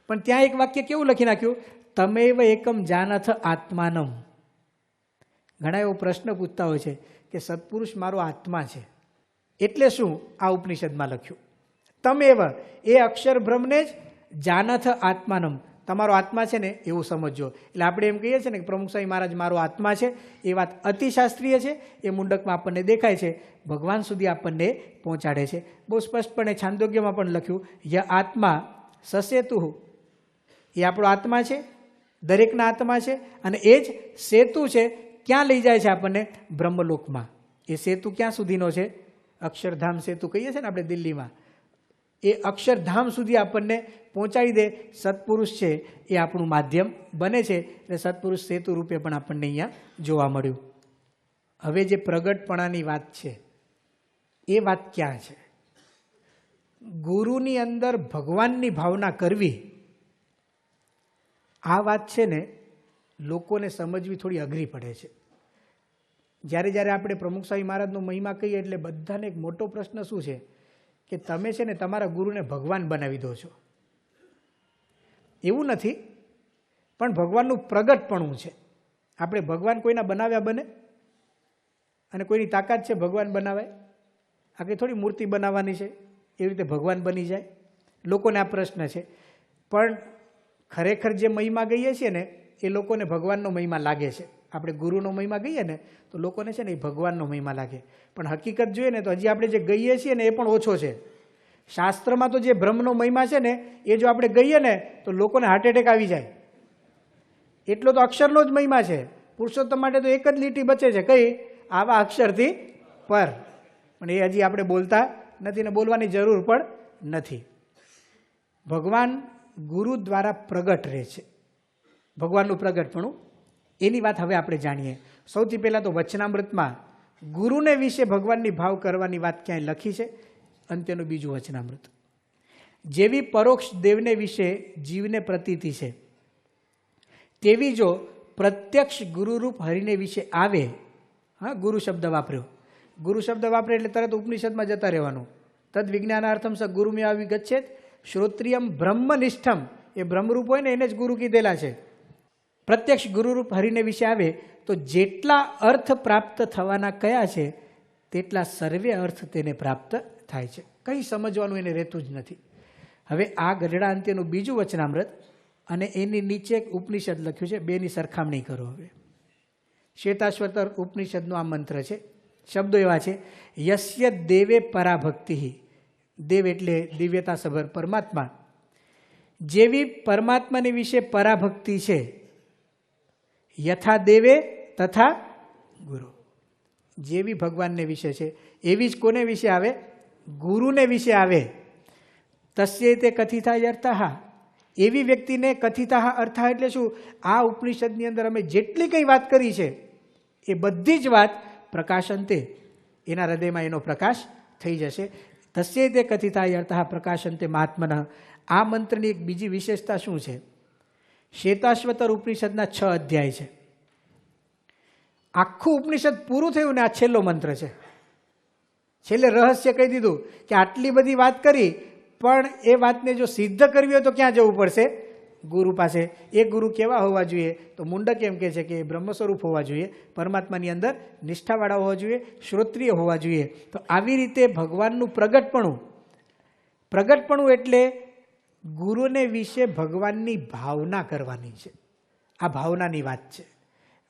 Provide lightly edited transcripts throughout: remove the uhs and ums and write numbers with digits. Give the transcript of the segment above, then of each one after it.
પણ ત્યાં એક વાક્ય કેવું લખી નાખ્યું, તમેવ એકમ જાનથ આત્માનમ. ઘણા એવો પ્રશ્ન પૂછતા હોય છે કે સત્પુરુષ મારો આત્મા છે, એટલે શું? આ ઉપનિષદમાં લખ્યું તમેવ, એ અક્ષર બ્રહ્મને જ જાનથ આત્માનમ, તમારો આત્મા છે ને એવું સમજજો. એટલે આપણે એમ કહીએ છીએ ને કે પ્રમુખ સ્વામી મહારાજ મારો આત્મા છે, એ વાત અતિશાસ્ત્રીય છે, એ મુંડકમાં આપણને દેખાય છે, ભગવાન સુધી આપણને પહોંચાડે છે. બહુ સ્પષ્ટપણે છાંદોગ્યમાં પણ લખ્યું, ય આત્મા સસેતુ, એ આપણો આત્મા છે, દરેકના આત્મા છે, અને એ જ સેતુ છે. ક્યાં લઈ જાય છે આપણને? બ્રહ્મલોકમાં. એ સેતુ ક્યાં સુધીનો છે? અક્ષરધામ સેતુ કહીએ છીએ ને આપણે દિલ્હીમાં, એ અક્ષરધામ સુધી આપણને પહોંચાડી દે સત્પુરુષ છે, એ આપણું માધ્યમ બને છે. એટલે સત્પુરુષ સેતુ રૂપે પણ આપણને અહીંયા જોવા મળ્યું. હવે જે પ્રગટપણાની વાત છે, એ વાત ક્યાં છે? ગુરુની અંદર ભગવાનની ભાવના કરવી, આ વાત છે ને લોકોને સમજવી થોડી અઘરી પડે છે. જ્યારે જ્યારે આપણે પ્રમુખ સ્વામી મહારાજનો મહિમા કહીએ એટલે બધાને એક મોટો પ્રશ્ન શું છે કે તમે છે ને તમારા ગુરુને ભગવાન બનાવી દો છો. એવું નથી, પણ ભગવાનનું પ્રગટપણું છે. આપણે ભગવાન કોઈના બનાવ્યા બને? અને કોઈની તાકાત છે ભગવાન બનાવાય? આ કંઈ થોડી મૂર્તિ બનાવવાની છે એવી રીતે ભગવાન બની જાય? લોકોને આ પ્રશ્ન છે. પણ ખરેખર જે મહિમા ગઈએ છીએ ને એ લોકોને ભગવાનનો મહિમા લાગે છે. આપણે ગુરુનો મહિમા ગઈએ ને તો લોકોને છે ને એ ભગવાનનો મહિમા લાગે. પણ હકીકત જોઈએ ને તો હજી આપણે જે ગઈએ છીએ ને એ પણ ઓછો છે. શાસ્ત્રમાં તો જે બ્રહ્મનો મહિમા છે ને એ જો આપણે ગઈએ ને તો લોકોને હાર્ટ એટેક આવી જાય. એટલો તો અક્ષરનો જ મહિમા છે. પુરુષોત્તમ માટે તો એક જ લીટી બચે છે, કઈ? આવા અક્ષરથી પર. પણ એ હજી આપણે બોલતા નથી ને બોલવાની જરૂર પણ નથી. ભગવાન ગુરુ દ્વારા પ્રગટ રહે છે. ભગવાનનું પ્રગટપણું, એની વાત હવે આપણે જાણીએ. સૌથી પહેલાં તો વચનામૃતમાં ગુરુને વિશે ભગવાનની ભાવ કરવાની વાત ક્યાંય લખી છે? અંત્યનું બીજું વચનામૃત. જેવી પરોક્ષ દેવને વિશે જીવને પ્રતીતિ છે, તેવી જો પ્રત્યક્ષ ગુરુરૂપ હરિને વિશે આવે, હા, ગુરુ શબ્દ વાપર્યો. ગુરુ શબ્દ વાપરે એટલે તરત ઉપનિષદમાં જતા રહેવાનું. તદ વિજ્ઞાનાર્થમ સ ગુરુમે આવી ગચ્છેત શ્રોત્રિયમ બ્રહ્મનિષ્ઠમ, એ બ્રહ્મરૂપ હોય ને એને જ ગુરુ કીધેલા છે. પ્રત્યક્ષ ગુરુરૂપ હરિને વિશે આવે તો જેટલા અર્થ પ્રાપ્ત થવાના કયા છે તેટલા સર્વે અર્થ તેને પ્રાપ્ત થાય છે. કંઈ સમજવાનું એને રહેતું જ નથી. હવે આ ગઢડા અંત્યનું બીજું વચનામૃત અને એની નીચે એક ઉપનિષદ લખ્યું છે, બેની સરખામણી કરો. હવે શ્વેતાશ્વતર ઉપનિષદનો આ મંત્ર છે. શબ્દો એવા છે, યસ્ય દેવે પરાભક્તિ, દેવ એટલે દિવ્યતા સભર પરમાત્મા, જેવી પરમાત્માની વિશે પરાભક્તિ છે, યથા દેવે તથા ગુરુ, જેવી ભગવાનને વિશે છે એવી જ કોને વિશે આવે? ગુરુને વિશે આવે. તસ્ય તે કથિતા અર્થા, એવી વ્યક્તિને કથિતા અર્થા એટલે શું? આ ઉપનિષદની અંદર અમે જેટલી કંઈ વાત કરી છે એ બધી જ વાત પ્રકાશંતે, એના હૃદયમાં એનો પ્રકાશ થઈ જશે. તસ્ય તે કથિતા અર્થા પ્રકાશંતે મહાત્મન. આ મંત્રની એક બીજી વિશેષતા શું છે? શ્વેતાશ્વતર ઉપનિષદના 6 અધ્યાય છે. આખું ઉપનિષદ પૂરું થયું ને આ છેલ્લો મંત્ર છે. છેલ્લે રહસ્ય કહી દીધું કે આટલી બધી વાત કરી, પણ એ વાતને જો સિદ્ધ કરવી હોય તો ક્યાં જવું પડશે? ગુરુ પાસે. એ ગુરુ કેવા હોવા જોઈએ? તો મુંડક એમ કહે છે કે બ્રહ્મ સ્વરૂપ હોવા જોઈએ, પરમાત્માની અંદર નિષ્ઠાવાળા હોવા જોઈએ, શ્રોત્રિય હોવા જોઈએ. તો આવી રીતે ભગવાનનું પ્રગટપણું એટલે ગુરુને વિશે ભગવાનની ભાવના કરવાની છે. આ ભાવનાની વાત છે.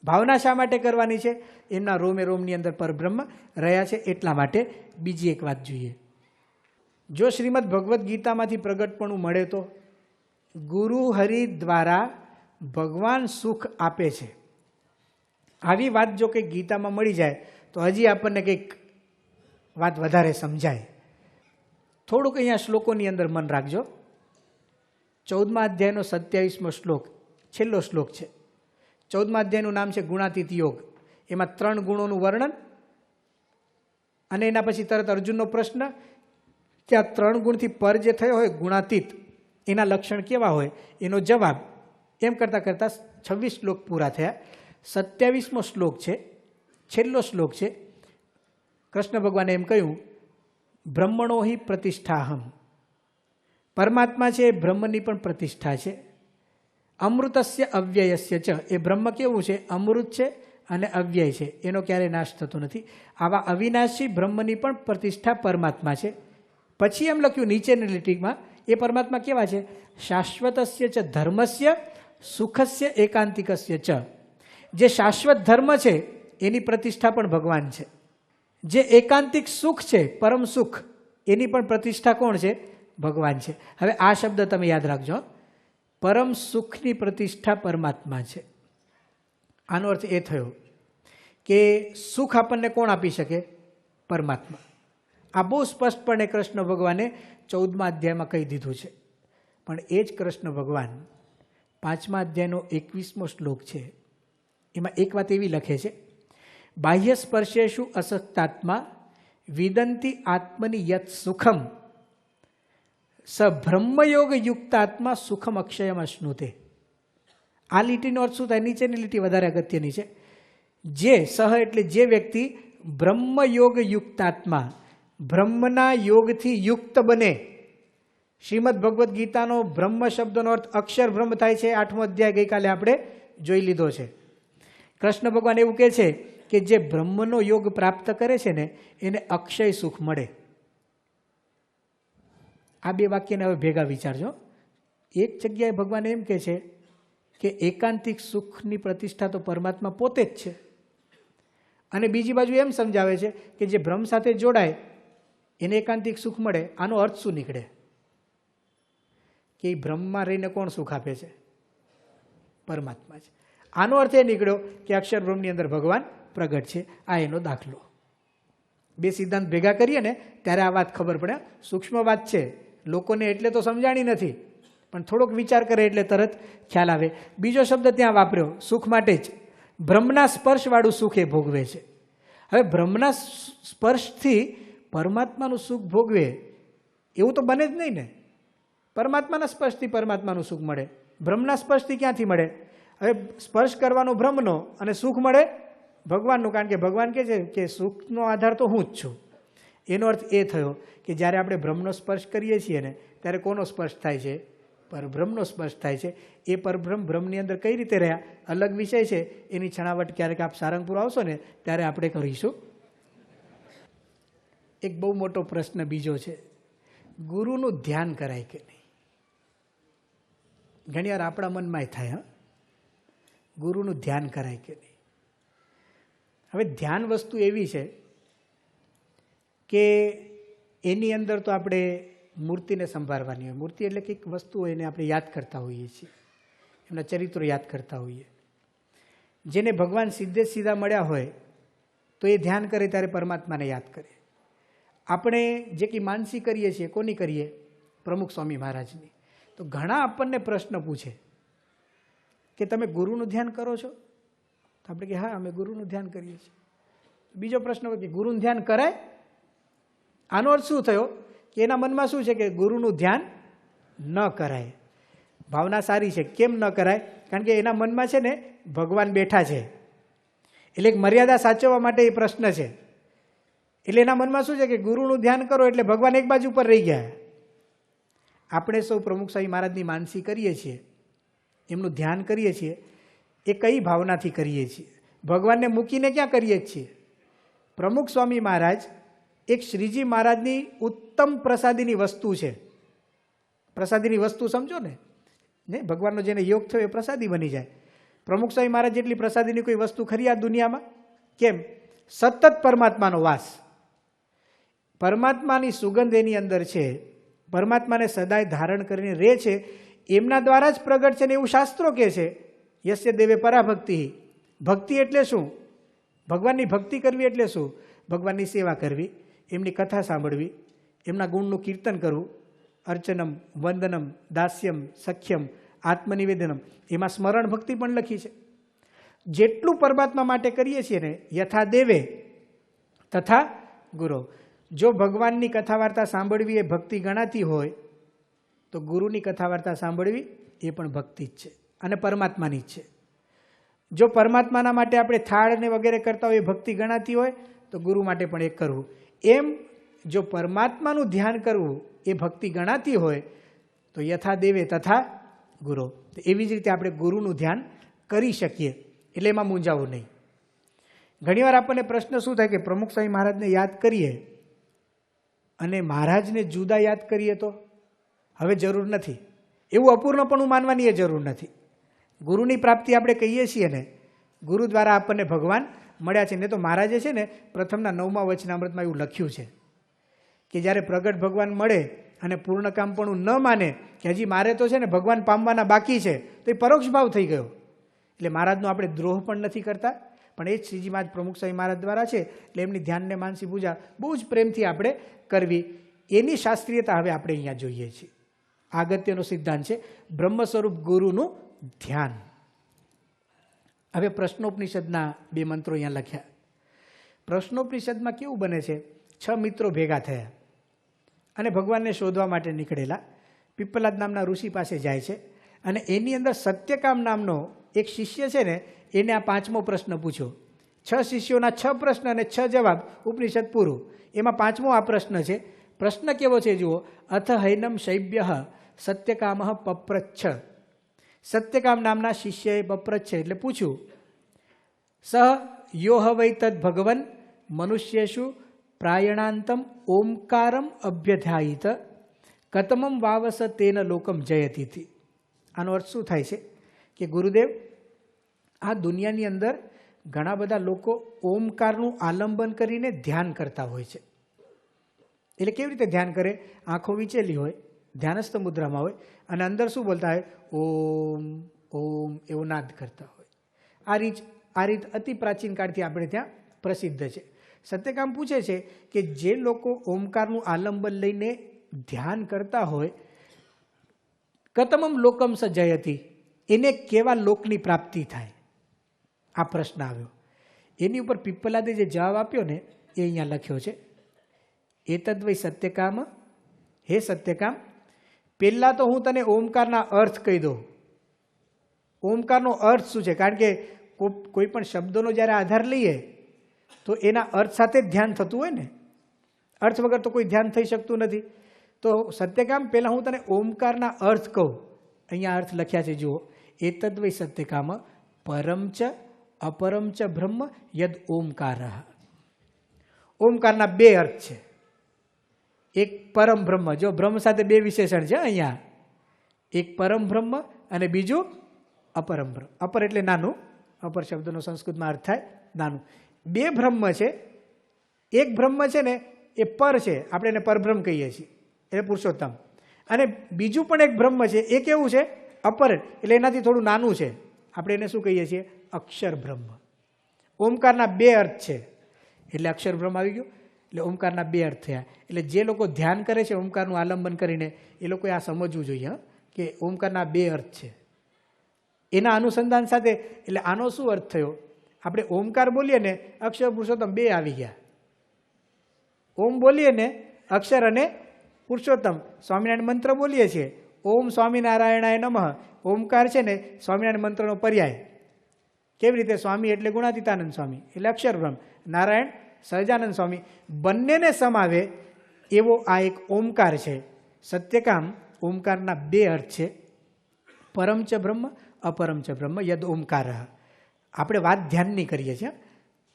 ભાવના શા માટે કરવાની છે? એમના રોમે રોમની અંદર પરબ્રહ્મ રહ્યા છે એટલા માટે. બીજી એક વાત જોઈએ. જો શ્રીમદ ભગવદ્ ગીતામાંથી પ્રગટપણું મળે તો ગુરુ હરિ દ્વારા ભગવાન સુખ આપે છે. આવી વાત જો કંઈક ગીતામાં મળી જાય તો હજી આપણને કંઈક વાત વધારે સમજાય. થોડુંક અહીંયા શ્લોકોની અંદર મન રાખજો. 14મા અધ્યાયનો 27મો શ્લોક છેલ્લો શ્લોક છે. 14મા અધ્યાયનું નામ છે ગુણાતીત યોગ. એમાં 3 ગુણોનું વર્ણન અને એના પછી તરત અર્જુનનો પ્રશ્ન કે આ 3 ગુણથી પર જે થયો હોય ગુણાતીત, એના લક્ષણ કેવા હોય, એનો જવાબ. એમ કરતાં કરતાં 26 શ્લોક પૂરા થયા. 27મો શ્લોક છે, છેલ્લો શ્લોક છે. કૃષ્ણ ભગવાને એમ કહ્યું, બ્રહ્મણો હિ પ્રતિષ્ઠાહમ પરમાત્મા છે એ બ્રહ્મની પણ પ્રતિષ્ઠા છે. અમૃતસ્ય અવ્યયસ્ય ચ, એ બ્રહ્મ કેવું છે? અમૃત છે અને અવ્યય છે, એનો ક્યારેય નાશ થતો નથી. આવા અવિનાશી બ્રહ્મની પણ પ્રતિષ્ઠા પરમાત્મા છે. પછી એમ લખ્યું નીચેની લીટીમાં, એ પરમાત્મા કેવા છે? શાશ્વતસ્ય ચ ધર્મસ્ય સુખસ્ય એકાંતિકસ્ય ચ. જે શાશ્વત ધર્મ છે એની પ્રતિષ્ઠા પણ ભગવાન છે. જે એકાંતિક સુખ છે, પરમ સુખ, એની પણ પ્રતિષ્ઠા કોણ છે? ભગવાન છે. હવે આ શબ્દ તમે યાદ રાખજો, પરમ સુખની પ્રતિષ્ઠા પરમાત્મા છે. આનો અર્થ એ થયો કે સુખ આપણને કોણ આપી શકે? પરમાત્મા. આ બહુ સ્પષ્ટપણે કૃષ્ણ ભગવાને 14મા અધ્યાયમાં કહી દીધું છે. પણ એ જ કૃષ્ણ ભગવાન 5મા અધ્યાયનો 21મો શ્લોક છે, એમાં એક વાત એવી લખે છે, બાહ્ય સ્પર્શેષુ અસક્તાત્મા વિદંતી આત્મની યત સુખમ સ બ્રહ્મયોગ યુક્તાત્મા સુખમ અક્ષયમ અશ્નુતે. આ લીટીનો અર્થ શું થાય? નીચેની લીટી વધારે અગત્યની છે. જે સહ એટલે જે વ્યક્તિ બ્રહ્મયોગ યુક્તાત્મા, બ્રહ્મના યોગથી યુક્ત બને. શ્રીમદ ભગવદ્ ગીતાનો બ્રહ્મ શબ્દનો અર્થ અક્ષર બ્રહ્મ થાય છે. 8મો અધ્યાય ગઈકાલે આપણે જોઈ લીધો છે. કૃષ્ણ ભગવાન એવું કહે છે કે જે બ્રહ્મનો યોગ પ્રાપ્ત કરે છે ને એને અક્ષય સુખ મળે. આ બે વાક્યને હવે ભેગા વિચારજો. એક જગ્યાએ ભગવાન એમ કહે છે કે એકાંતિક સુખની પ્રતિષ્ઠા તો પરમાત્મા પોતે જ છે, અને બીજી બાજુ એમ સમજાવે છે કે જે બ્રહ્મ સાથે જોડાય એને એકાંતિક સુખ મળે. આનો અર્થ શું નીકળે? કે એ બ્રહ્મમાં રહીને કોણ સુખ આપે છે? પરમાત્મા છે. આનો અર્થ એ નીકળ્યો કે અક્ષર બ્રહ્મની અંદર ભગવાન પ્રગટ છે. આ એનો દાખલો. બે સિદ્ધાંત ભેગા કરીએ ને ત્યારે આ વાત ખબર પડે. સૂક્ષ્મ વાત છે, લોકોને એટલે તો સમજાણી નથી, પણ થોડોક વિચાર કરે એટલે તરત ખ્યાલ આવે. બીજો શબ્દ ત્યાં વાપર્યો સુખ માટે જ, બ્રહ્મના સ્પર્શવાળું સુખ એ ભોગવે છે. હવે બ્રહ્મના સ્પર્શથી પરમાત્માનું સુખ ભોગવે એવું તો બને જ નહીં ને. પરમાત્માના સ્પર્શથી પરમાત્માનું સુખ મળે, બ્રહ્મના સ્પર્શથી ક્યાંથી મળે? હવે સ્પર્શ કરવાનો બ્રહ્મનો અને સુખ મળે ભગવાનનું, કારણ કે ભગવાન કહે છે કે સુખનો આધાર તો હું જ છું. એનો અર્થ એ થયો કે જ્યારે આપણે બ્રહ્મનો સ્પર્શ કરીએ છીએ ને ત્યારે કોનો સ્પર્શ થાય છે? પરબ્રહ્મનો સ્પર્શ થાય છે. એ પરબ્રહ્મ બ્રહ્મની અંદર કઈ રીતે રહ્યા અલગ વિષય છે, એની છણાવટ ક્યારેક આપ સારંગપુર આવશો ને ત્યારે આપણે કરીશું. એક બહુ મોટો પ્રશ્ન બીજો છે, ગુરુનું ધ્યાન કરાય કે નહીં? ઘણી વાર આપણા મનમાં થાય, હા, ગુરુનું ધ્યાન કરાય કે નહીં? હવે ધ્યાન વસ્તુ એવી છે કે એની અંદર તો આપણે મૂર્તિને સંભાળવાની હોય. મૂર્તિ એટલે કંઈક વસ્તુ હોય એને આપણે યાદ કરતા હોઈએ છીએ, એમના ચરિત્રો યાદ કરતા હોઈએ. જેને ભગવાન સીધે સીધા મળ્યા હોય તો એ ધ્યાન કરે ત્યારે પરમાત્માને યાદ કરે. આપણે જે કંઈ માનસી કરીએ છીએ, કોની કરીએ? પ્રમુખ સ્વામી મહારાજની. તો ઘણા આપણને પ્રશ્ન પૂછે કે તમે ગુરુનું ધ્યાન કરો છો? તો આપણે કે હા, અમે ગુરુનું ધ્યાન કરીએ છીએ. બીજો પ્રશ્ન હોય કે ગુરુનું ધ્યાન કરાય? આનો અર્થ શું થયો કે એના મનમાં શું છે કે ગુરુનું ધ્યાન ન કરાય. ભાવના સારી છે. કેમ ન કરાય? કારણ કે એના મનમાં છે ને ભગવાન બેઠા છે, એટલે એક મર્યાદા સાચવવા માટે એ પ્રશ્ન છે. એટલે એના મનમાં શું છે કે ગુરુનું ધ્યાન કરો એટલે ભગવાન એક બાજુ પર રહી ગયા. આપણે સૌ પ્રમુખ સ્વામી મહારાજની માનસી કરીએ છીએ, એમનું ધ્યાન કરીએ છીએ, એ કઈ ભાવનાથી કરીએ છીએ? ભગવાનને મૂકીને ક્યાં કરીએ છીએ? પ્રમુખ સ્વામી મહારાજ એક શ્રીજી મહારાજની ઉત્તમ પ્રસાદીની વસ્તુ છે. પ્રસાદીની વસ્તુ સમજો ને, ભગવાનનો જેને યોગ થયો એ પ્રસાદી બની જાય. પ્રમુખ સ્વામી મહારાજ જેટલી પ્રસાદીની કોઈ વસ્તુ ખરી આ દુનિયામાં? કેમ? સતત પરમાત્માનો વાસ, પરમાત્માની સુગંધ એની અંદર છે, પરમાત્માને સદાય ધારણ કરીને રહે છે, એમના દ્વારા જ પ્રગટ છે ને એવું શાસ્ત્રો કહે છે. યસ્ય દેવે પરાભક્તિ. ભક્તિ એટલે શું? ભગવાનની ભક્તિ કરવી એટલે શું? ભગવાનની સેવા કરવી, એમની કથા સાંભળવી, એમના ગુણનું કીર્તન કરવું, અર્ચનમ, વંદનમ, દાસ્યમ, સખ્યમ, આત્મનિવેદનમ, એમાં સ્મરણ ભક્તિ પણ લખી છે. જેટલું પરમાત્મા માટે કરીએ છીએ ને, યથા દેવે તથા ગુરુ. જો ભગવાનની કથા વાર્તા સાંભળવી એ ભક્તિ ગણાતી હોય તો ગુરુની કથા વાર્તા સાંભળવી એ પણ ભક્તિ જ છે અને પરમાત્માની જ છે. જો પરમાત્માના માટે આપણે થાળ ને વગેરે કરતા હોય એ ભક્તિ ગણાતી હોય તો ગુરુ માટે પણ એક કરવું. એમ જો પરમાત્માનું ધ્યાન કરવું એ ભક્તિ ગણાતી હોય તો યથા દેવે તથા ગુરો. એવી જ રીતે આપણે ગુરુનું ધ્યાન કરી શકીએ, એટલે એમાં મૂંઝાવું નહીં. ઘણીવાર આપણને પ્રશ્ન શું થાય કે પ્રમુખ સ્વામી મહારાજને યાદ કરીએ અને મહારાજને જુદા યાદ કરીએ તો હવે જરૂર નથી. એવું અપૂર્ણપણું માનવાની એ જરૂર નથી. ગુરુની પ્રાપ્તિ આપણે કહીએ છીએ ને, ગુરુ દ્વારા આપણને ભગવાન મળ્યા છે. ને તો મહારાજે છે ને પ્રથમના 9મા વચનામૃતમાં એવું લખ્યું છે કે જ્યારે પ્રગટ ભગવાન મળે અને પૂર્ણકામપણું ન માને કે હજી મારે તો છે ને ભગવાન પામવાના બાકી છે, તો એ પરોક્ષ ભાવ થઈ ગયો. એટલે મહારાજનો આપણે દ્રોહ પણ નથી કરતા, પણ એ જ શ્રીજી મહારાજ પ્રમુખ સ્વામી મહારાજ દ્વારા છે. એટલે એમની ધ્યાનને માનસી પૂજા બહુ જ પ્રેમથી આપણે કરવી, એની શાસ્ત્રીયતા હવે આપણે અહીંયા જોઈએ છીએ. અગત્યનો સિદ્ધાંત છે બ્રહ્મ સ્વરૂપ ગુરુનું ધ્યાન. હવે પ્રશ્નોપનિષદના 2 મંત્રો અહીંયા લખ્યા. પ્રશ્નોપનિષદમાં કેવું બને છે, 6 મિત્રો ભેગા થયા અને ભગવાનને શોધવા માટે નીકળેલા. પીપલાદ નામના ઋષિ પાસે જાય છે અને એની અંદર સત્યકામ નામનો એક શિષ્ય છે ને, એને આ 5મો પ્રશ્ન પૂછ્યો. 6 શિષ્યોના 6 પ્રશ્ન અને 6 જવાબ, ઉપનિષદ પૂરું. એમાં 5મો આ પ્રશ્ન છે. પ્રશ્ન કેવો છે જુઓ, અથ હૈનમ શૈબ્ય સત્યકામ પપ્રચ્છ. સત્યકામ નામના શિષ્યએ પપ્રચ્છ એટલે પૂછ્યું, સહ યો વૈ તદ ભગવન મનુષ્યેષુ પ્રાયણાંતમ ઓમકારમ અભ્યધ્યાયિત કતમમ વાવસ તેન લોકમ જયતીથી. આનો અર્થ શું થાય છે કે ગુરુદેવ, આ દુનિયાની અંદર ઘણા બધા લોકો ઓમકારનું આલંબન કરીને ધ્યાન કરતા હોય છે. એટલે કેવી રીતે ધ્યાન કરે, આંખો વિચેલી હોય, ધ્યાનસ્થ મુદ્રામાં હોય અને અંદર શું બોલતા હોય, ઓમ ઓમ એવો નાદ કરતા હોય. આ રીત અતિ પ્રાચીન કાળથી આપણે ત્યાં પ્રસિદ્ધ છે. સત્યકામ પૂછે છે કે જે લોકો ઓમકારનું આલંબન લઈને ધ્યાન કરતા હોય, કતમમ લોકમ સ જયતી, એને કેવા લોકની પ્રાપ્તિ થાય, આ પ્રશ્ન આવ્યો. એની ઉપર પીપલાદે જે જવાબ આપ્યો ને એ અહીંયા લખ્યો છે. એતદ્વૈ સત્યકામ, હે સત્યકામ, પહેલાં તો હું તને ઓમકારના અર્થ કહી દઉં. ઓમકારનો અર્થ શું છે, કારણ કે કોઈ પણ શબ્દોનો જ્યારે આધાર લઈએ તો એના અર્થ સાથે જ ધ્યાન થતું હોય ને, અર્થ વગર તો કોઈ ધ્યાન થઈ શકતું નથી. તો સત્યકામ, પહેલાં હું તને ઓમકારના અર્થ કહું. અહીંયા અર્થ લખ્યા છે જુઓ, એતદ્વૈ સત્યકામ પરમ ચ અપરમ ચ બ્રહ્મ યદ ઓમકાર. ઓમકારના 2 અર્થ છે. એક પરમ બ્રહ્મ, જો બ્રહ્મ સાથે 2 વિશેષણ છે અહીંયા, એક પરમ બ્રહ્મ અને બીજું અપરમ બ્રહ્મ. અપર એટલે નાનું, અપર શબ્દનો સંસ્કૃતમાં અર્થ થાય નાનું. 2 બ્રહ્મ છે. એક બ્રહ્મ છે ને એ પર છે, આપણે એને પરબ્રહ્મ કહીએ છીએ, એટલે પુરુષોત્તમ. અને બીજું પણ એક બ્રહ્મ છે, એ કેવું છે, અપર, એટલે એનાથી થોડું નાનું છે, આપણે એને શું કહીએ છીએ, અક્ષર બ્રહ્મ. ઓમકારના 2 અર્થ છે, એટલે અક્ષર બ્રહ્મ આવી ગયું. એટલે ઓમકારના 2 અર્થ થયા. એટલે જે લોકો ધ્યાન કરે છે ઓમકારનું આલંબન કરીને, એ લોકોએ આ સમજવું જોઈએ કે ઓમકારના 2 અર્થ છે. એના અનુસંધાન સાથે, એટલે આનો શું અર્થ થયો, આપણે ઓમકાર બોલીએ ને અક્ષર પુરુષોત્તમ 2 આવી ગયા. ઓમ બોલીએ ને અક્ષર અને પુરુષોત્તમ. સ્વામિનારાયણ મંત્ર બોલીએ છીએ, ઓમ સ્વામિનારાયણાય નમઃ. ઓમકાર છે ને સ્વામિનારાયણ મંત્રનો પર્યાય. કેવી રીતે, સ્વામી એટલે ગુણાતીતાનંદ સ્વામી એટલે અક્ષર બ્રહ્મ, નારાયણ સહજાનંદ સ્વામી, બંનેને સમાવે એવો આ એક ઓમકાર છે. સત્યકામ, ઓમકારના 2 અર્થ છે, પરમ ચ બ્રહ્મ અપરમ ચ બ્રહ્મ યદ ઓમકાર. આપણે વાત ધ્યાનની કરીએ છીએ,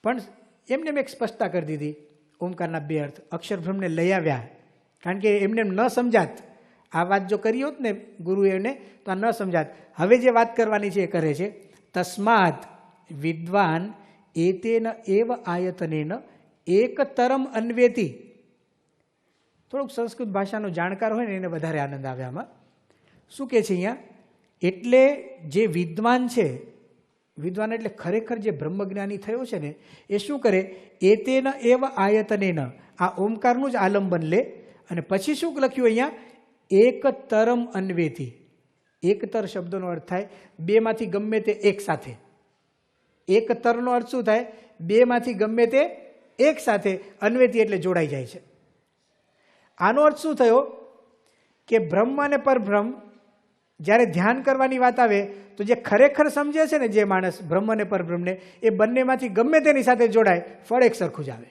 પણ એમને મેં એક સ્પષ્ટતા કરી દીધી. ઓમકારના 2 અર્થ, અક્ષર બ્રહ્મને લઈ આવ્યા, કારણ કે એમને ન સમજાત. આ વાત જો કરી હોત ને ગુરુએ એને, તો આ ન સમજાત. હવે જે વાત કરવાની છે એ કરે છે. તસ્માત વિદ્વાન એતેન એવ આયતનેન એકતરમ અન્વેતિ. થોડુંક સંસ્કૃત ભાષાનો જાણકાર હોય ને એને વધારે આનંદ આવે આમાં. શું કહે છે અહીંયા, એટલે જે વિદ્વાન છે, વિદ્વાન એટલે ખરેખર જે બ્રહ્મજ્ઞાની થયો છે ને, એ શું કરે, એતેન એવ આયતનેન, આ ઓમકારનું જ આલંબન લે. અને પછી શું લખ્યું અહીંયા, એકતરમ અન્વેતિ. એકતર શબ્દનો અર્થ થાય 2 માંથી ગમે તે એક સાથે. એકતરનો અર્થ શું થાય, 2 માંથી ગમે તે એક સાથે, અન્વેતિ એટલે જોડાઈ જાય છે. આનો અર્થ શું થયો કે બ્રહ્મ અને પરબ્રહ્મ જ્યારે ધ્યાન કરવાની વાત આવે તો જે ખરેખર સમજે છે ને જે માણસ બ્રહ્મ અને પરબ્રહ્મને, એ બંનેમાંથી ગમે તેની સાથે જોડાય, ફળ એક સરખું જ આવે.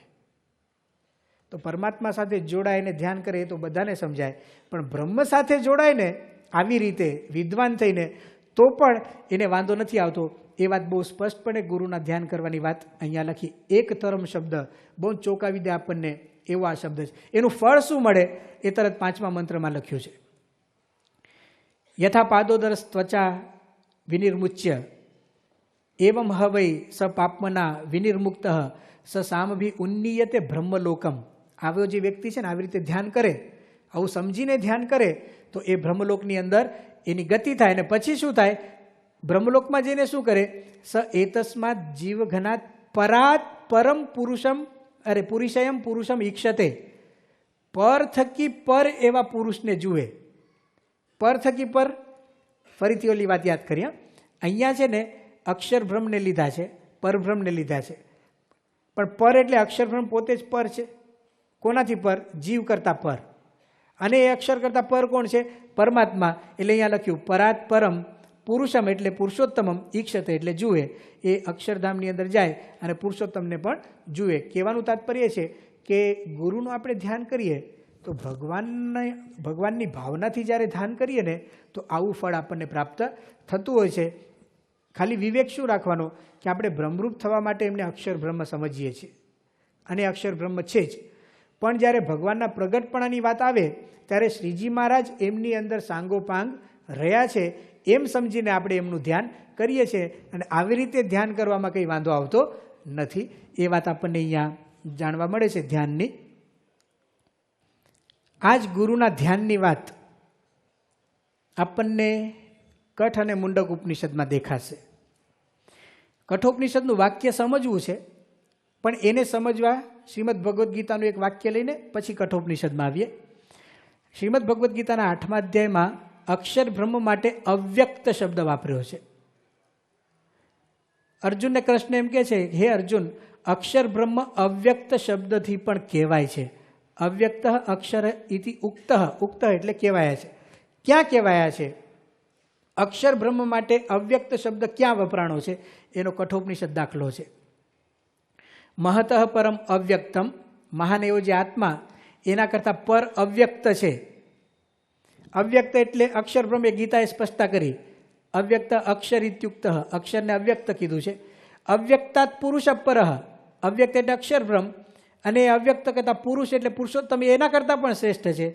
તો પરમાત્મા સાથે જોડાય ને ધ્યાન કરે એ તો બધાને સમજાય, પણ બ્રહ્મ સાથે જોડાય ને આવી રીતે વિદ્વાન થઈને તો પણ એને વાંધો નથી આવતો. એ વાત બહુ સ્પષ્ટપણે ગુરુના ધ્યાન કરવાની વાત અહીંયા લખી. એક તરમ શબ્દ બહુ ચોંકાવી દે આપણને એવો આ શબ્દ છે. એનું ફળ શું મળે એ તરત 5મા મંત્રમાં લખ્યું છે. યથા પાદોદરસ ત્વચા વિનિર્મુચ્ય એવમ હવૈ સ પાપમના વિનિર્મુક્ત સ સામભી ઉન્નીયતે બ્રહ્મલોકમ. આવ્યો જે વ્યક્તિ છે ને આવી રીતે ધ્યાન કરે, આવું સમજીને ધ્યાન કરે તો એ બ્રહ્મલોકની અંદર એની ગતિ થાય. અને પછી શું થાય? બ્રહ્મલોકમાં જઈને શું કરે? સ એતસ્માત જીવઘનાત પરાત પરમ પુરુષમ પુરુષયમ પુરુષમ ઈક્ષતે. પર થકી પર એવા પુરુષને જુએ. પર થકી પર, ફરીથી ઓલી વાત યાદ કરીએ. અહીંયા છે ને અક્ષર બ્રહ્મને લીધા છે, પરબ્રહ્મને લીધા છે. પણ પર એટલે અક્ષર બ્રહ્મ પોતે જ પર છે. કોનાથી પર? જીવ કરતાં પર. અને એ અક્ષર કરતાં પર કોણ છે? પરમાત્મા. એટલે અહીંયા લખ્યું પરાત પરમ પુરુષમ એટલે પુરુષોત્તમમ ઈક્ષતે એટલે જુએ. એ અક્ષરધામની અંદર જાય અને પુરુષોત્તમને પણ જુએ. કહેવાનું તાત્પર્ય છે કે ગુરુનું આપણે ધ્યાન કરીએ તો ભગવાનની ભાવનાથી જ્યારે ધ્યાન કરીએ ને તો આવું ફળ આપણને પ્રાપ્ત થતું હોય છે. ખાલી વિવેક શું રાખવાનો કે આપણે બ્રહ્મરૂપ થવા માટે એમને અક્ષર બ્રહ્મ સમજીએ છીએ અને અક્ષર બ્રહ્મ છે જ. પણ જ્યારે ભગવાનના પ્રગટપણાની વાત આવે ત્યારે શ્રીજી મહારાજ એમની અંદર સાંગોપાંગ રહ્યા છે એમ સમજીને આપણે એમનું ધ્યાન કરીએ છીએ. અને આવી રીતે ધ્યાન કરવામાં કંઈ વાંધો આવતો નથી. એ વાત આપણને અહીંયા જાણવા મળે છે ધ્યાનની. આ જ ગુરુના ધ્યાનની વાત આપણને કઠ અને મુંડક ઉપનિષદમાં દેખાશે. કઠોપનિષદનું વાક્ય સમજવું છે, પણ એને સમજવા શ્રીમદ ભગવદ્ ગીતાનું એક વાક્ય લઈને પછી કઠોપનિષદમાં આવીએ. શ્રીમદ ભગવદ્ ગીતાના 8મા અધ્યાયમાં અક્ષર બ્રહ્મ માટે અવ્યક્ત શબ્દ વાપર્યો છે. અર્જુનને કૃષ્ણ એમ કહે છે, હે અર્જુન, અક્ષર બ્રહ્મ અવ્યક્ત શબ્દથી પણ કહેવાય છે. અવ્યક્ત અક્ષર ઇતિ ઉક્ત. ઉક્ત એટલે કહેવાયા છે. ક્યાં કહેવાયા છે? અક્ષર બ્રહ્મ માટે અવ્યક્ત શબ્દ ક્યાં વપરાણો છે એનો કઠોપનિષદ દાખલો છે. મહતઃ પરમ અવ્યક્તમ, મહાન એવો જે આત્મા એના કરતાં પર અવ્યક્ત છે. અવ્યક્ત એટલે અક્ષર બ્રહ્મ, એ ગીતાએ સ્પષ્ટતા કરી. અવ્યક્ત અક્ષર ઇત્યુક્ત, અક્ષરને અવ્યક્ત કીધું છે. અવ્યક્તાત પુરુષ પરઃ, અવ્યક્ત એટલે અક્ષર બ્રહ્મ અને અવ્યક્ત કરતાં પુરુષ એટલે પુરુષોત્તમ એના કરતાં પણ શ્રેષ્ઠ છે.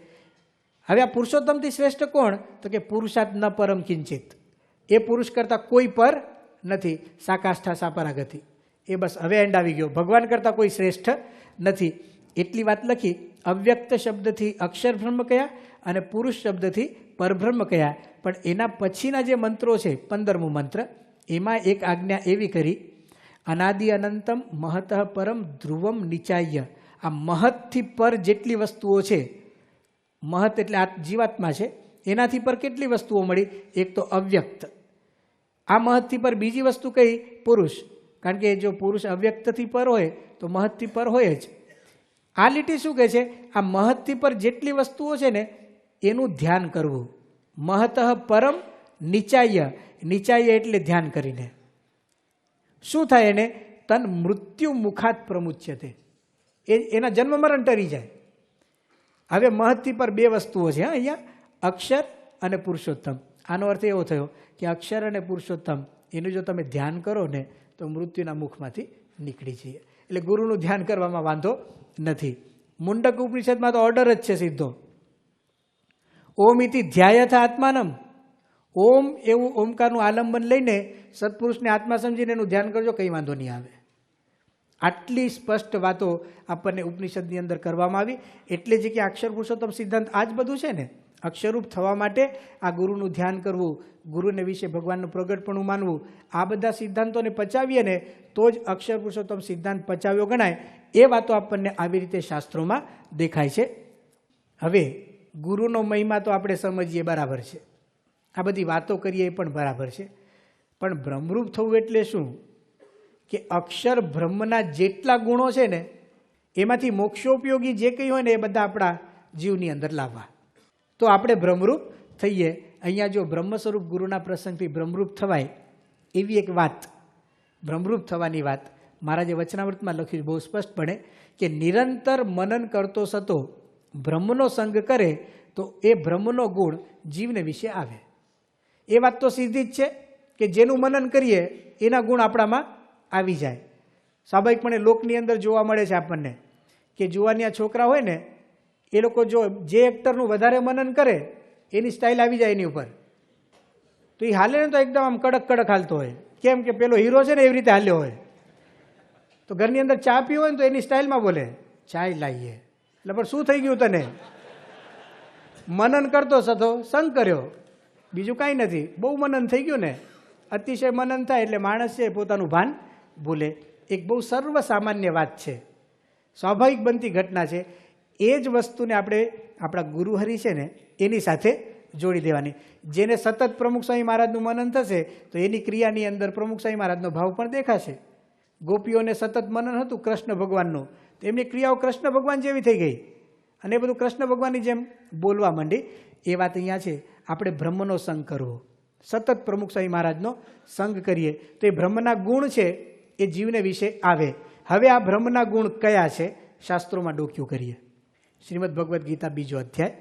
હવે આ પુરુષોત્તમથી શ્રેષ્ઠ કોણ? તો કે પુરુષાત ન પરમ કિંચિત. એ પુરુષ કરતાં કોઈ પર નથી. સાકાષ્ઠા સાપરાગતિ. એ બસ હવે એન્ડ આવી ગયો. ભગવાન કરતાં કોઈ શ્રેષ્ઠ નથી. એટલી વાત લખી. અવ્યક્ત શબ્દથી અક્ષર બ્રહ્મ કયા અને પુરુષ શબ્દથી પરબ્રહ્મ કયા. પણ એના પછીના જે મંત્રો છે, 15મું મંત્ર, એમાં એક આજ્ઞા એવી કરી, અનાદિ અનંતમ મહતઃ પરમ ધ્રુવમ નિચાય. આ મહતથી પર જેટલી વસ્તુઓ છે, મહત એટલે આ જીવાત્મા છે, એનાથી પર કેટલી વસ્તુઓ મળી? એક તો અવ્યક્ત. આ મહતથી પર બીજી વસ્તુ કઈ? પુરુષ. કારણ કે જો પુરુષ અવ્યક્તથી પર હોય તો મહતથી પર હોય જ. આ લીટી શું કહે છે? આ મહતથી પર જેટલી વસ્તુઓ છે ને એનું ધ્યાન કરવું. મહતઃ પરમ નિચાય. નિચાય એટલે ધ્યાન કરીને શું થાય? એને તન મૃત્યુ મુખાત પ્રમુચ્યતે. એના જન્મ મરણ ટરી જાય. હવે મહતથી પર બે વસ્તુઓ છે અહીંયા, અક્ષર અને પુરુષોત્તમ. આનો અર્થ એવો થયો કે અક્ષર અને પુરુષોત્તમ એનું જો તમે ધ્યાન કરો ને તો મૃત્યુના મુખમાંથી નીકળી જઈએ. એટલે ગુરુનું ધ્યાન કરવામાં વાંધો નથી. મુંડક ઉપનિષદમાં તો ઓર્ડર જ છે સીધો. ઓમ ઇતિ ધ્યાયથ આત્માનમ. ઓમ એવું ઓમકારનું આલંબન લઈને સત્પુરુષને આત્મા સમજીને એનું ધ્યાન કરજો, કંઈ વાંધો નહીં આવે. આટલી સ્પષ્ટ વાતો આપણને ઉપનિષદની અંદર કરવામાં આવી. એટલે જ કે અક્ષર પુરુષોત્તમ સિદ્ધાંત આ જ બધું છે ને. અક્ષરરૂપ થવા માટે આ ગુરુનું ધ્યાન કરવું, ગુરુને વિશે ભગવાનનું પ્રગટપણું માનવું, આ બધા સિદ્ધાંતોને પચાવીએ ને તો જ અક્ષર પુરુષોત્તમ સિદ્ધાંત પચાવ્યો ગણાય. એ વાતો આપણને આવી રીતે શાસ્ત્રોમાં દેખાય છે. હવે ગુરુનો મહિમા તો આપણે સમજીએ, બરાબર છે. આ બધી વાતો કરીએ એ પણ બરાબર છે. પણ બ્રહ્મરૂપ થવું એટલે શું? કે અક્ષર બ્રહ્મના જેટલા ગુણો છે ને એમાંથી મોક્ષોપયોગી જે કંઈ હોય ને એ બધા આપણા જીવની અંદર લાવવા, તો આપણે બ્રહ્મરૂપ થઈએ. અહીંયા જો બ્રહ્મ સ્વરૂપ ગુરુના પ્રસંગથી બ્રહ્મરૂપ થવાય એવી એક વાત, બ્રહ્મરૂપ થવાની વાત મહારાજે વચનામૃતમાં લખ્યું બહુ સ્પષ્ટપણે કે નિરંતર મનન કરતો સતો બ્રહ્મનો સંગ કરે તો એ બ્રહ્મનો ગુણ જીવને વિશે આવે. એ વાત તો સીધી જ છે કે જેનું મનન કરીએ એના ગુણ આપણામાં આવી જાય. સ્વાભાવિકપણે લોકની અંદર જોવા મળે છે આપણને કે જુવાનિયા છોકરા હોય ને એ લોકો જો જે એક્ટરનું વધારે મનન કરે એની સ્ટાઇલ આવી જાય એની ઉપર, તો એ હાલે ને તો એકદમ આમ કડક કડક હાલતો હોય. કેમ કે પેલો હીરો છે ને એવી રીતે હાલ્યો હોય. તો ઘરની અંદર ચા પીવો હોય ને તો એની સ્ટાઇલમાં બોલે, ચાય લાવીએ. એટલે પણ શું થઈ ગયું તને? મનન કરતો સતો સંગ કર્યો, બીજું કાંઈ નથી. બહુ મનન થઈ ગયું ને, અતિશય મનન થાય એટલે માણસ છે પોતાનું ભાન ભૂલે. એક બહુ સર્વસામાન્ય વાત છે, સ્વાભાવિક બનતી ઘટના છે. એ જ વસ્તુને આપણે આપણા ગુરુહરિ છે ને એની સાથે જોડી દેવાની. જેને સતત પ્રમુખ સ્વામી મહારાજનું મનન થશે તો એની ક્રિયાની અંદર પ્રમુખ સ્વામી મહારાજનો ભાવ પણ દેખાશે. ગોપીઓને સતત મનન હતું કૃષ્ણ ભગવાનનું, તો એમની ક્રિયાઓ કૃષ્ણ ભગવાન જેવી થઈ ગઈ અને એ બધું કૃષ્ણ ભગવાનની જેમ બોલવા માંડી. એ વાત અહીંયા છે. આપણે બ્રહ્મનો સંગ કરવો, સતત પ્રમુખ સ્વામી મહારાજનો સંગ કરીએ તો એ બ્રહ્મના ગુણ છે એ જીવને વિશે આવે. હવે આ બ્રહ્મના ગુણ કયા છે? શાસ્ત્રોમાં ડોક્યું કરીએ. શ્રીમદ ભગવદ્ ગીતા 2 અધ્યાય,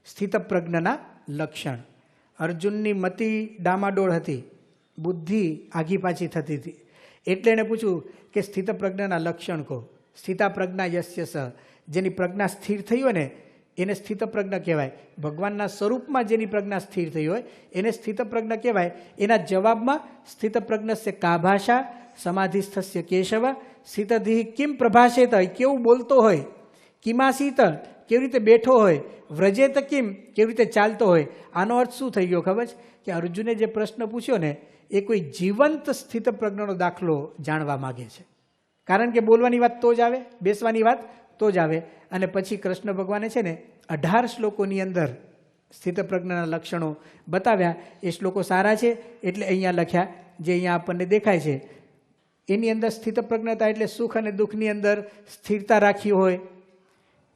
સ્થિતપ્રજ્ઞના લક્ષણ. અર્જુનની મતિ ડામાડોળ હતી, બુદ્ધિ આઘી પાછી થતી હતી. એટલે એણે પૂછ્યું કે સ્થિતપ્રજ્ઞના લક્ષણ કહો. સ્થિતા પ્રજ્ઞા યસ્ય સ, જેની પ્રજ્ઞા સ્થિર થઈ હોય ને એને સ્થિતપ્રજ્ઞ કહેવાય. ભગવાનના સ્વરૂપમાં જેની પ્રજ્ઞા સ્થિર થઈ હોય એને સ્થિતપ્રજ્ઞ કહેવાય. એના જવાબમાં સ્થિતપ્રજ્ઞસ્ય કા ભાષા સમાધિસ્થસ્ય કેશવ સ્થિતધિ કિમ પ્રભાષેત, કેવું બોલતો હોય, કિમાસીત કેવી રીતે બેઠો હોય, વ્રજેત કિમ કેવી રીતે ચાલતો હોય. આનો અર્થ શું થઈ ગયો ખબર છે? કે અર્જુને જે પ્રશ્ન પૂછ્યો ને એ કોઈ જીવંત સ્થિતપ્રજ્ઞનો દાખલો જાણવા માગે છે. કારણ કે બોલવાની વાત તો જ આવે, બેસવાની વાત તો જ આવે. અને પછી કૃષ્ણ ભગવાને છે ને 18 શ્લોકોની અંદર સ્થિતપ્રજ્ઞના લક્ષણો બતાવ્યા. એ શ્લોકો સારા છે એટલે અહીંયા લખ્યા, જે અહીંયા આપણને દેખાય છે. એની અંદર સ્થિતપ્રજ્ઞતા એટલે સુખ અને દુઃખની અંદર સ્થિરતા રાખી હોય,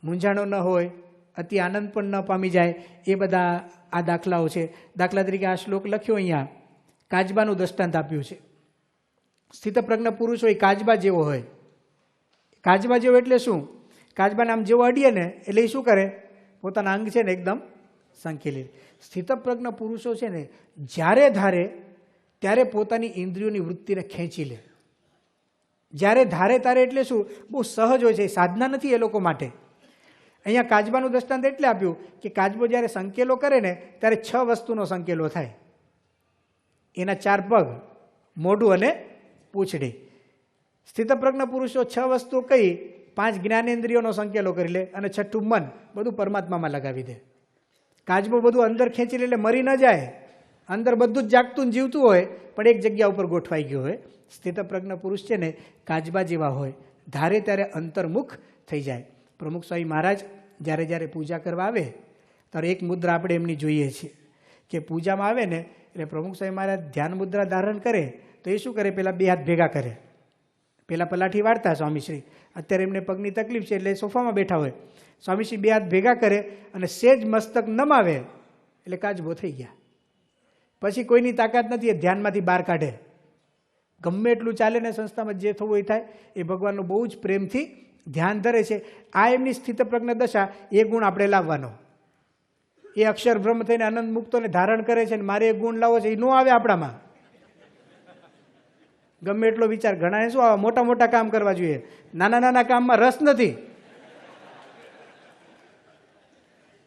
મૂંઝાણો ન હોય, અતિ આનંદ પણ ન પામી જાય, એ બધા આ દાખલાઓ છે. દાખલા તરીકે આ શ્લોક લખ્યો અહીંયા, કાચબાનું દૃષ્ટાંત આપ્યું છે. સ્થિતપ્રજ્ઞ પુરુષ હોય કાચબા જેવો હોય. કાચબા જેવો એટલે શું? કાચબાને આમ જેવો અડીએ ને એટલે એ શું કરે? પોતાના અંગ છે ને એકદમ સંકેલી. સ્થિતપ્રજ્ઞ પુરુષો છે ને જ્યારે ધારે ત્યારે પોતાની ઇન્દ્રિયોની વૃત્તિને ખેંચી લે. જ્યારે ધારે તારે એટલે શું? બહુ સહજ હોય છે, સાધના નથી એ લોકો માટે. અહીંયા કાચબાનું દૃષ્ટાંત એટલે આપ્યું કે કાચબો જ્યારે સંકેલો કરે ને ત્યારે 6 વસ્તુનો સંકેલો થાય. એના 4 પગ, મોઢું અને પૂંછડી. સ્થિતપ્રજ્ઞ પુરુષો 6 વસ્તુ કહી 5 જ્ઞાનેન્દ્રિયોનો સંકેલો કરી લે અને 6ઠું મન બધું પરમાત્મામાં લગાવી દે. કાચબો બધું અંદર ખેંચી લે એટલે મરી ન જાય, અંદર બધું જ જાગતું ને જીવતું હોય પણ એક જગ્યા ઉપર ગોઠવાઈ ગયું હોય. સ્થિતપ્રજ્ઞ પુરુષ છે ને કાચબા જેવા હોય, ધારે ત્યારે અંતર્મુખ થઈ જાય. પ્રમુખ સ્વામી મહારાજ જ્યારે જ્યારે પૂજા કરવા આવે ત્યારે એક મુદ્રા આપણે એમની જોઈએ છીએ કે પૂજામાં આવે ને એટલે પ્રમુખ સ્વામી મહારાજ ધ્યાન મુદ્રા ધારણ કરે તો એ શું કરે? પહેલાં 2 હાથ ભેગા કરે, પહેલાં પલાઠી વાળતા સ્વામીશ્રી. અત્યારે એમને પગની તકલીફ છે એટલે સોફામાં બેઠા હોય. સ્વામીશ્રી 2 હાથ ભેગા કરે અને સેજ મસ્તક નમાવે એટલે કાચબો થઈ ગયા. પછી કોઈની તાકાત નથી, એ ધ્યાનમાંથી બહાર કાઢે. ગમે એટલું ચાલે ને સંસ્થામાં જે થવું એ થાય, એ ભગવાનનું બહુ જ પ્રેમથી ધ્યાન ધરે છે. આ એમની સ્થિતપ્રજ્ઞ દશા, એ ગુણ આપણે લાવવાનો. એ અક્ષર બ્રહ્મ થઈને આનંદ મુક્તોને ધારણ કરે છે ને મારે એ ગુણ લાવો છે, એ ન આવે આપણામાં. ગમે એટલો વિચાર, ઘણાને શું આવે મોટા મોટા કામ કરવા જોઈએ, નાના નાના કામમાં રસ નથી.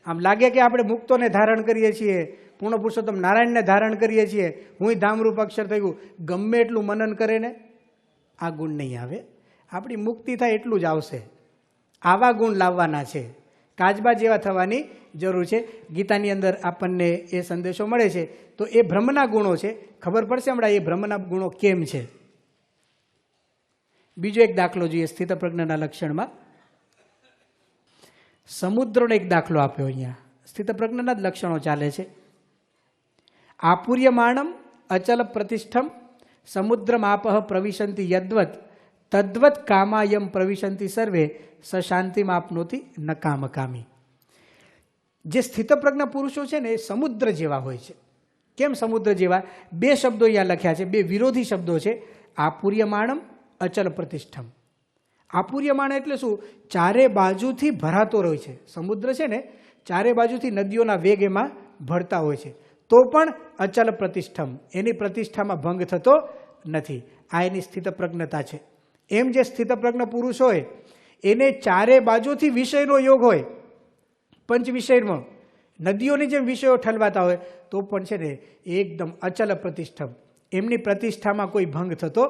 આમ લાગે કે આપણે મુક્તોને ધારણ કરીએ છીએ, પૂર્ણ પુરુષોત્તમ નારાયણને ધારણ કરીએ છીએ, હું ધામરૂપ અક્ષર થઈ ગયું. ગમે એટલું મનન કરે ને આ ગુણ નહીં આવે. આપણી મુક્તિ થાય એટલું જ આવશે. આવા ગુણ લાવવાના છે, કાચબા જેવા થવાની જરૂર છે. ગીતાની અંદર આપણને એ સંદેશો મળે છે. તો એ બ્રહ્મના ગુણો છે. ખબર પડશે હમણાં એ બ્રહ્મના ગુણો કેમ છે. બીજો એક દાખલો જોઈએ સ્થિતપ્રજ્ઞના લક્ષણમાં. સમુદ્રનો એક દાખલો આપ્યો અહીંયા. સ્થિતપ્રજ્ઞના જ લક્ષણો ચાલે છે. આપૂર્યમાણમ અચલ પ્રતિષ્ઠમ સમુદ્રમ આપહ પ્રવિશંતિ યદ્વત તદ્વત કામાયમ પ્રવિશંતિ સર્વે સ શાંતિમ આપનોતિ ન કામકામી. જે સ્થિતપ્રજ્ઞ પુરુષો છે ને એ સમુદ્ર જેવા હોય છે. કેમ સમુદ્ર જેવા? 2 શબ્દો અહીંયા લખ્યા છે, 2 વિરોધી શબ્દો છે. આપૂર્યમાણમ અચલ પ્રતિષ્ઠમ. આપૂર્યમાણ એટલે શું? ચારે બાજુથી ભરાતો રહે છે. સમુદ્ર છે ને ચારે બાજુથી નદીઓના વેગ એમાં ભળતા હોય છે, તો પણ અચલ પ્રતિષ્ઠમ, એની પ્રતિષ્ઠામાં ભંગ થતો નથી. આ એની સ્થિતપ્રજ્ઞતા છે. એમ જે સ્થિતપ્રજ્ઞ પુરુષ હોય એને ચારે બાજુથી વિષયનો યોગ હોય, પંચ વિષયમાં નદીઓની જેમ વિષયો ઠલવાતા હોય, તો પણ છે ને એકદમ અચલ પ્રતિષ્ઠમ, એમની પ્રતિષ્ઠામાં કોઈ ભંગ થતો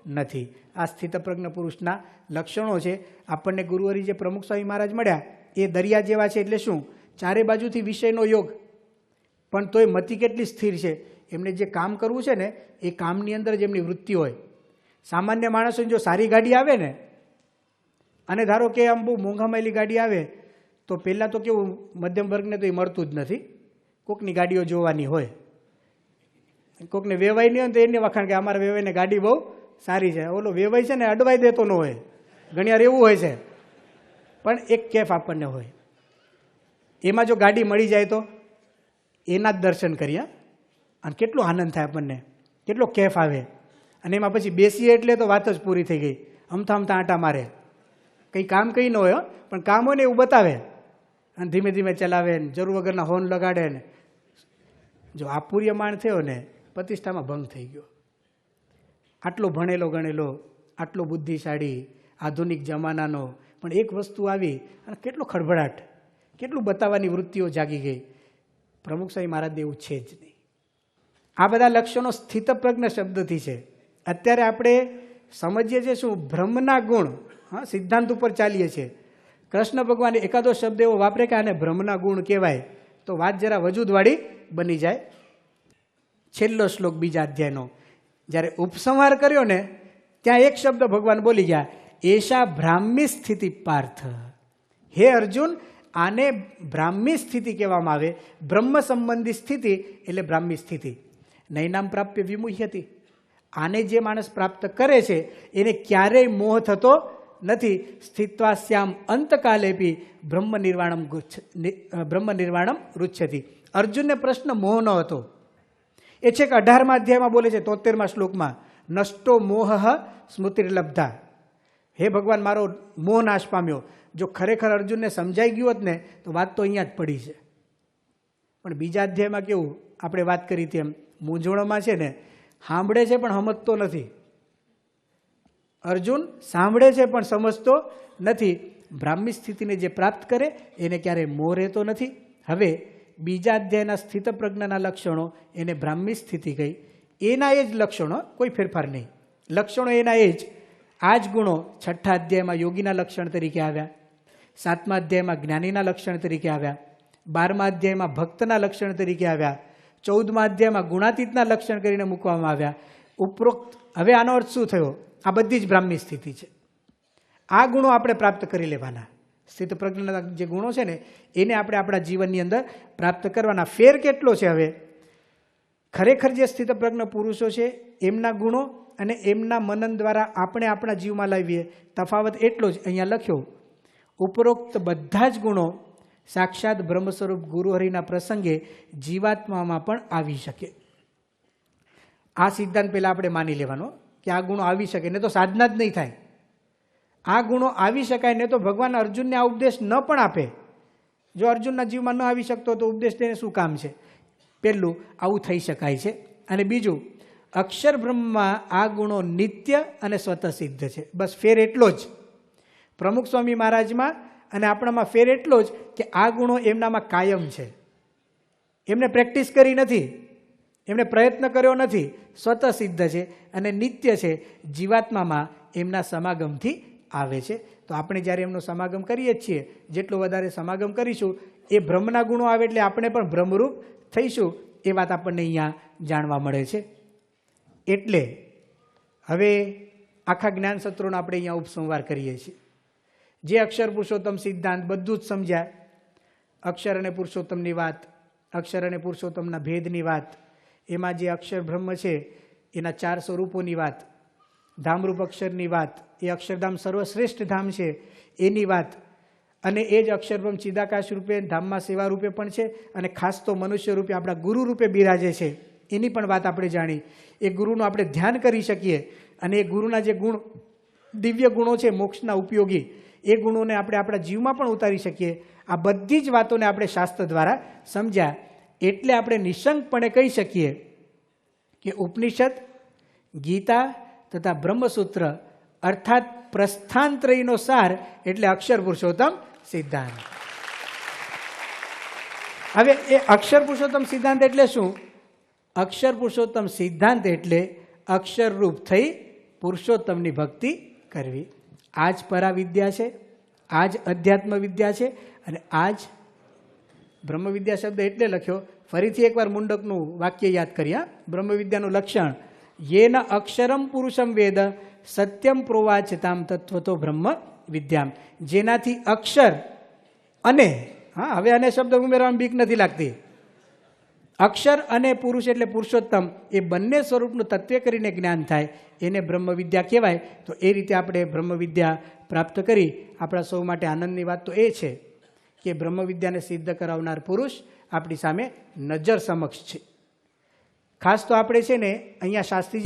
નથી. આ સ્થિતપ્રજ્ઞ પુરુષના લક્ષણો છે. આપણને ગુરુહરિ જે પ્રમુખ સ્વામી મહારાજ મળ્યા એ દરિયા જેવા છે. એટલે શું? ચારે બાજુથી વિષયનો યોગ, પણ તોય મતિ કેટલી સ્થિર છે. એમને જે કામ કરવું છે ને એ કામની અંદર જ એમની વૃત્તિ હોય. સામાન્ય માણસોની જો સારી ગાડી આવે ને, અને ધારો કે આમ બહુ મોંઘામાયેલી ગાડી આવે, તો પહેલાં તો કેવું મધ્યમ વર્ગને તો એ મળતું જ નથી. કોકની ગાડીઓ જોવાની હોય, કોકને વેવાય નહીં હોય તો એને વખાણ કે અમારા વેવાઈને ગાડી બહુ સારી છે. ઓલો વેવાય છે ને અડવાઈ દેતો ન હોય, ઘણીવાર એવું હોય છે. પણ એક કેફ આપણને હોય, એમાં જો ગાડી મળી જાય તો એના જ દર્શન કરીએ, અને કેટલો આનંદ થાય આપણને, કેટલો કેફ આવે. અને એમાં પછી બેસીએ એટલે તો વાત જ પૂરી થઈ ગઈ. અમથા અમથા આંટા મારે, કંઈ કામ કંઈ ન હોય, પણ કામ હોય ને એવું બતાવે, અને ધીમે ધીમે ચલાવે ને જરૂર વગરના હોર્ન લગાડે ને. જો આપૂર્યમાણ થયો ને પ્રતિષ્ઠામાં ભંગ થઈ ગયો. આટલો ભણેલો ગણેલો, આટલો બુદ્ધિશાળી, આધુનિક જમાનાનો, પણ એક વસ્તુ આવી અને કેટલો ખળભળાટ, કેટલું બતાવવાની વૃત્તિઓ જાગી ગઈ. પ્રમુખ સ્વામી મહારાજને એવું છે જ નહીં. આ બધા લક્ષણો સ્થિતપ્રજ્ઞ શબ્દથી છે. અત્યારે આપણે સમજીએ છીએ શું? બ્રહ્મના ગુણ. હા, સિદ્ધાંત ઉપર ચાલીએ છીએ. કૃષ્ણ ભગવાન એકાદો શબ્દ એવો વાપરે કે આને બ્રહ્મના ગુણ કહેવાય, તો વાત જરા વજૂદવાળી બની જાય. છેલ્લો શ્લોક બીજા અધ્યાયનો જ્યારે ઉપસંહાર કર્યો ને, ત્યાં એક શબ્દ ભગવાન બોલી ગયા, એશા બ્રાહ્મી સ્થિતિ પાર્થ. હે અર્જુન, આને બ્રાહ્મી સ્થિતિ કહેવામાં આવે. બ્રહ્મ સંબંધી સ્થિતિ એટલે બ્રાહ્મી સ્થિતિ. નૈનામ પ્રાપ્ય વિમુહ્યતિ. આને જે માણસ પ્રાપ્ત કરે છે એને ક્યારેય મોહ થતો નથી. સ્થિત્વા શ્યામ અંતકાલેપી બ્રહ્મ નિર્વાણમ રુચ્છતિ. અર્જુનને પ્રશ્ન મોહનો હતો. એ છેક 18મા અધ્યાયમાં બોલે છે, 73મા શ્લોકમાં, નષ્ટો મોહ સ્મૃતિર્લબ્ધા. હે ભગવાન, મારો મોહ નાશ પામ્યો. જો ખરેખર અર્જુનને સમજાઈ ગયું હોત ને તો વાત તો અહીંયા જ પડી છે. પણ બીજા અધ્યાયમાં કેવું, આપણે વાત કરી તેમ મૂંઝવણમાં છે ને, સાંભળે છે પણ સમજતો નથી. અર્જુન સાંભળે છે પણ સમજતો નથી. બ્રાહ્મી સ્થિતિને જે પ્રાપ્ત કરે એને ક્યારેય મોહ રહેતો નથી. હવે બીજા અધ્યાયના સ્થિતપ્રજ્ઞના લક્ષણો એને બ્રાહ્મી સ્થિતિ કહી. એના એ જ લક્ષણો, કોઈ ફેરફાર નહીં. લક્ષણો એના એ જ. આ જ ગુણો 6ઠ્ઠા અધ્યાયમાં યોગીના લક્ષણ તરીકે આવ્યા, 7મા અધ્યાયમાં જ્ઞાનીના લક્ષણ તરીકે આવ્યા, 12મા અધ્યાયમાં ભક્તના લક્ષણ તરીકે આવ્યા, 14મા અધ્યાયમાં ગુણાતીતના લક્ષણ કરીને મૂકવામાં આવ્યા. ઉપરોક્ત હવે આનો અર્થ શું થયો? આ બધી જ બ્રાહ્મી સ્થિતિ છે. આ ગુણો આપણે પ્રાપ્ત કરી લેવાના. સ્થિતપ્રજ્ઞના જે ગુણો છે ને એને આપણે આપણા જીવનની અંદર પ્રાપ્ત કરવાના. ફેર કેટલો છે? હવે ખરેખર જે સ્થિતપ્રજ્ઞ પુરુષો છે એમના ગુણો અને એમના મનન દ્વારા આપણે આપણા જીવમાં લાવીએ, તફાવત એટલો જ અહીંયા લખ્યો. ઉપરોક્ત બધા જ ગુણો સાક્ષાત બ્રહ્મ સ્વરૂપ ગુરુહરિના પ્રસંગે જીવાત્મામાં પણ આવી શકે. આ સિદ્ધાંત પહેલાં આપણે માની લેવાનો કે આ ગુણો આવી શકે, ને તો સાધના જ નહીં થાય. આ ગુણો આવી શકાય ને તો ભગવાન અર્જુનને આ ઉપદેશ ન પણ આપે. જો અર્જુનના જીવમાં ન આવી શકતો તો ઉપદેશ તેને શું કામ છે? પહેલું, આવું થઈ શકાય છે. અને બીજું, અક્ષર બ્રહ્મમાં આ ગુણો નિત્ય અને સ્વતઃ સિદ્ધ છે. બસ ફેર એટલો જ. પ્રમુખ સ્વામી મહારાજમાં અને આપણામાં ફેર એટલો જ કે આ ગુણો એમનામાં કાયમ છે. એમને પ્રેક્ટિસ કરી નથી, એમણે પ્રયત્ન કર્યો નથી. સ્વતઃ સિદ્ધ છે અને નિત્ય છે. જીવાત્મામાં એમના સમાગમથી આવે છે. તો આપણે જ્યારે એમનો સમાગમ કરીએ જ છીએ, જેટલો વધારે સમાગમ કરીશું એ બ્રહ્મના ગુણો આવે એટલે આપણે પણ બ્રહ્મરૂપ થઈશું. એ વાત આપણને અહીંયા જાણવા મળે છે. એટલે હવે આખા જ્ઞાન સત્રોનો આપણે અહીંયા ઉપસંહાર કરીએ છીએ. જે અક્ષર પુરુષોત્તમ સિદ્ધાંત બધું જ સમજ્યા. અક્ષર અને પુરુષોત્તમની વાત, અક્ષર અને પુરુષોત્તમના ભેદની વાત, એમાં જે અક્ષર બ્રહ્મ છે એના 4 સ્વરૂપોની વાત, ધામરૂપ અક્ષરની વાત, એ અક્ષરધામ સર્વશ્રેષ્ઠ ધામ છે એની વાત, અને એ જ અક્ષરબ્રહ્મ ચિદાકાશ રૂપે ધામમાં સેવા રૂપે પણ છે, અને ખાસ તો મનુષ્ય રૂપે આપણા ગુરુ રૂપે બિરાજે છે એની પણ વાત આપણે જાણી. એ ગુરુનું આપણે ધ્યાન કરી શકીએ અને એ ગુરુના જે ગુણ, દિવ્ય ગુણો છે મોક્ષના ઉપયોગી, એ ગુણોને આપણે આપણા જીવમાં પણ ઉતારી શકીએ. આ બધી જ વાતોને આપણે શાસ્ત્ર દ્વારા સમજ્યા. એટલે આપણે નિશંકપણે કહી શકીએ કે ઉપનિષદ, ગીતા તથા બ્રહ્મસૂત્ર અર્થાત પ્રસ્થાનત્રયનો સાર એટલે અક્ષર પુરુષોત્તમ સિદ્ધાંત. હવે એ અક્ષર પુરુષોત્તમ સિદ્ધાંત એટલે શું? અક્ષર પુરુષોત્તમ સિદ્ધાંત એટલે અક્ષરરૂપ થઈ પુરુષોત્તમની ભક્તિ કરવી. આ જ પરાવિદ્યા છે, આ જ અધ્યાત્મ વિદ્યા છે અને આ જ બ્રહ્મવિદ્યા શબ્દ એટલે લખ્યો. ફરીથી એકવાર મુંડકનું વાક્ય યાદ કર્યા. બ્રહ્મવિદ્યાનું લક્ષણ યેન અક્ષરમ પુરુષમ વેદ સત્યમ પ્રોવાચતામ તત્વતો બ્રહ્મ વિદ્યામ. જેનાથી અક્ષર અને હવે આને શબ્દ ઉમેરવામાં બીક નથી લાગતી. અક્ષર અને પુરુષ એટલે પુરુષોત્તમ એ બંને સ્વરૂપનું તત્વ કરીને જ્ઞાન થાય એને બ્રહ્મવિદ્યા કહેવાય. તો એ રીતે આપણે બ્રહ્મવિદ્યા પ્રાપ્ત કરી. આપણા સૌ માટે આનંદની વાત તો એ છે કે બ્રહ્મવિદ્યાને સિદ્ધ કરાવનાર પુરુષ આપણી સામે નજર સમક્ષ છે. ખાસ તો આપણે છે ને અહીંયા શાસ્ત્રી